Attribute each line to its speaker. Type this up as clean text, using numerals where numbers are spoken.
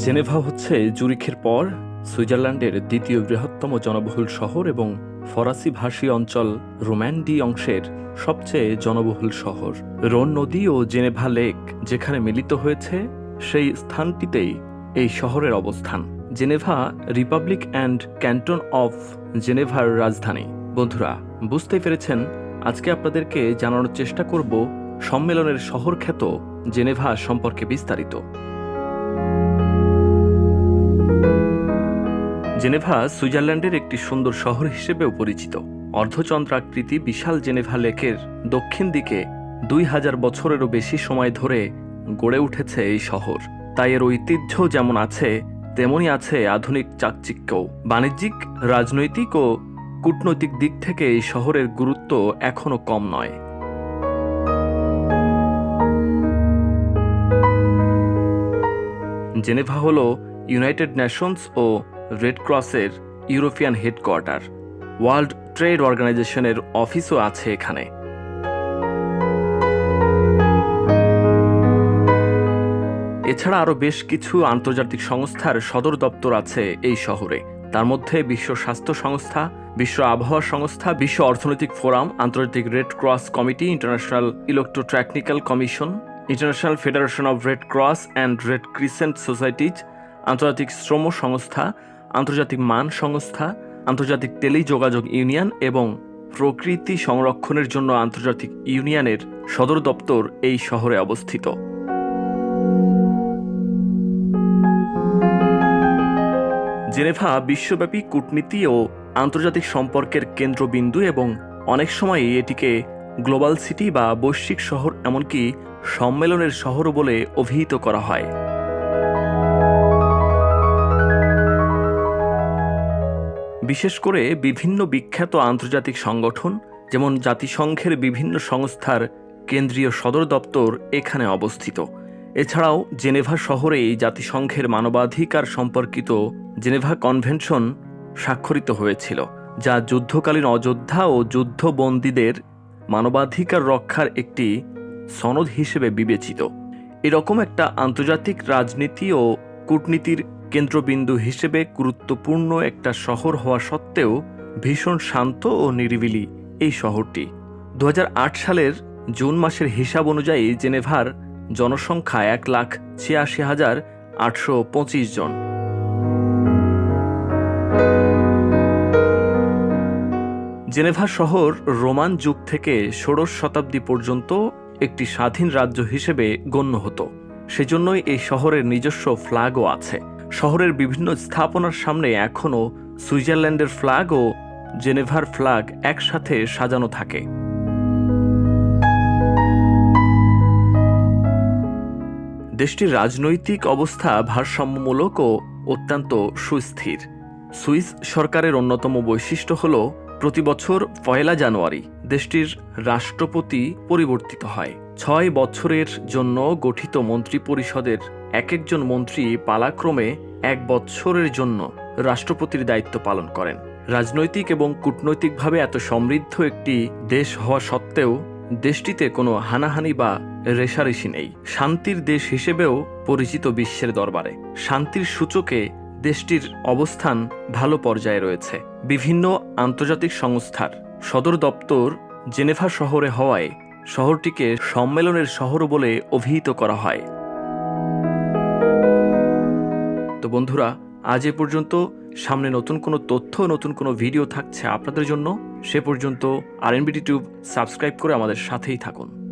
Speaker 1: Geneva হচ্ছে জুরিখের পর সুইজারল্যান্ডের দ্বিতীয় বৃহত্তম জনবহুল শহর এবং ফরাসি ভাষী অঞ্চল রোম্যান্ডি অংশের সবচেয়ে জনবহুল শহর। রোন নদী ও জেনেভা লেক যেখানে মিলিত হয়েছে সেই স্থানটিতেই এই শহরের অবস্থান। Geneva republic and canton of জেনেভার রাজধানী। বন্ধুরা, বুঝতেই পেরেছেন, আজকে আপনাদেরকে জানানোর চেষ্টা করব সম্মেলনের শহর খ্যাত জেনেভা সম্পর্কে বিস্তারিত। জেনেভা সুইজারল্যান্ডের একটি সুন্দর শহর হিসেবেও পরিচিত। অর্ধচন্দ্রাকৃতি বিশাল জেনেভা লেকের দক্ষিণ দিকে 2000 বছরেরও বেশি সময় ধরে গড়ে উঠেছে এই শহর। তাই এর ঐতিহ্য যেমন আছে তেমনই আছে আধুনিক চাকচিক্যও। বাণিজ্যিক, রাজনৈতিক ও কূটনৈতিক দিক থেকে এই শহরের গুরুত্ব এখনও কম নয়। জেনেভা হল ইউনাইটেড নেশনস ও রেড ক্রসের ইউরোপিয়ান হেডকোয়ার্টার। ওয়ার্ল্ড ট্রেড অর্গানাইজেশনের অফিসও আছে এখানে। এছাড়া আরও বেশ কিছু আন্তর্জাতিক সংস্থার সদর দপ্তর আছে এই শহরে। তার মধ্যে বিশ্ব স্বাস্থ্য সংস্থা, বিশ্ব আবহাওয়া সংস্থা, বিশ্ব অর্থনৈতিক ফোরাম, আন্তর্জাতিক রেড ক্রস কমিটি, international electrotechnical commission, international federation of red cross and red crescent societies, আন্তর্জাতিক শ্রম সংস্থা, আন্তর্জাতিক মান সংস্থা, আন্তর্জাতিক টেলিযোগাযোগ ইউনিয়ন এবং প্রকৃতি সংরক্ষণের জন্য আন্তর্জাতিক ইউনিয়নের সদর দপ্তর এই শহরে অবস্থিত। জেনেভা বিশ্বব্যাপী কূটনীতি ও আন্তর্জাতিক সম্পর্কের কেন্দ্রবিন্দু এবং অনেক সময়ই এটিকে গ্লোবাল সিটি বা বৈশ্বিক শহর, এমনকি সম্মেলনের শহরও বলে অভিহিত করা হয়। বিশেষ করে বিভিন্ন বিখ্যাত আন্তর্জাতিক সংগঠন যেমন জাতিসংঘের বিভিন্ন সংস্থার কেন্দ্রীয় সদর দপ্তর এখানে অবস্থিত। এছাড়াও জেনেভা শহরেই জাতিসংঘের মানবাধিকার সম্পর্কিত জেনেভা কনভেনশন স্বাক্ষরিত হয়েছিল, যা যুদ্ধকালীন অযোদ্ধা ও যুদ্ধবন্দীদের মানবাধিকার রক্ষার একটি সনদ হিসেবে বিবেচিত। এরকম একটা আন্তর্জাতিক রাজনীতি ও কূটনীতির কেন্দ্রবিন্দু হিসেবে গুরুত্বপূর্ণ একটা শহর হওয়া সত্ত্বেও ভীষণ শান্ত ও নিরিবিলি এই শহরটি। 2008 সালের জুন মাসের হিসাব অনুযায়ী জেনেভার জনসংখ্যা 1,86,825 জন। জেনেভা শহর রোমান যুগ থেকে ষোড়শ শতাব্দী পর্যন্ত একটি স্বাধীন রাজ্য হিসেবে গণ্য হতো। সেজন্যই এই শহরের নিজস্ব ফ্ল্যাগও আছে। শহরের বিভিন্ন স্থাপনার সামনে এখনও সুইজারল্যান্ডের ফ্ল্যাগ ও জেনেভার ফ্ল্যাগ একসাথে সাজানো থাকে। দেশটির রাজনৈতিক অবস্থা ভারসাম্যমূলক ও অত্যন্ত সুস্থির। সুইস সরকারের অন্যতম বৈশিষ্ট্য হল প্রতি বছর 1 জানুয়ারি দেশটির রাষ্ট্রপতি পরিবর্তিত হয়। 6 বছরের জন্য গঠিত মন্ত্রী পরিষদের একজন মন্ত্রী পালাক্রমে 1 বছরের জন্য রাষ্ট্রপতির দায়িত্ব পালন করেন। রাজনৈতিক এবং কূটনৈতিকভাবে এত সমৃদ্ধ একটি দেশ হওয়া সত্ত্বেও দেশটিতে কোনো হানাহানি বা রেষারেষি নেই। শান্তির দেশ হিসেবেও পরিচিত বিশ্বের দরবারে। শান্তির সূচকে দেশটির অবস্থান ভালো পর্যায়ে রয়েছে। বিভিন্ন আন্তর্জাতিক সংস্থার সদর দপ্তর জেনেভা শহরে হওয়ায় শহরটিকে সম্মেলনের শহর বলে অভিহিত করা হয়। তো বন্ধুরা, আজ এ পর্যন্ত। সামনে নতুন কোনো তথ্য, নতুন কোনো ভিডিও থাকছে আপনাদের জন্য। সে পর্যন্ত RNBT টিউব সাবস্ক্রাইব করে আমাদের সাথেই থাকুন।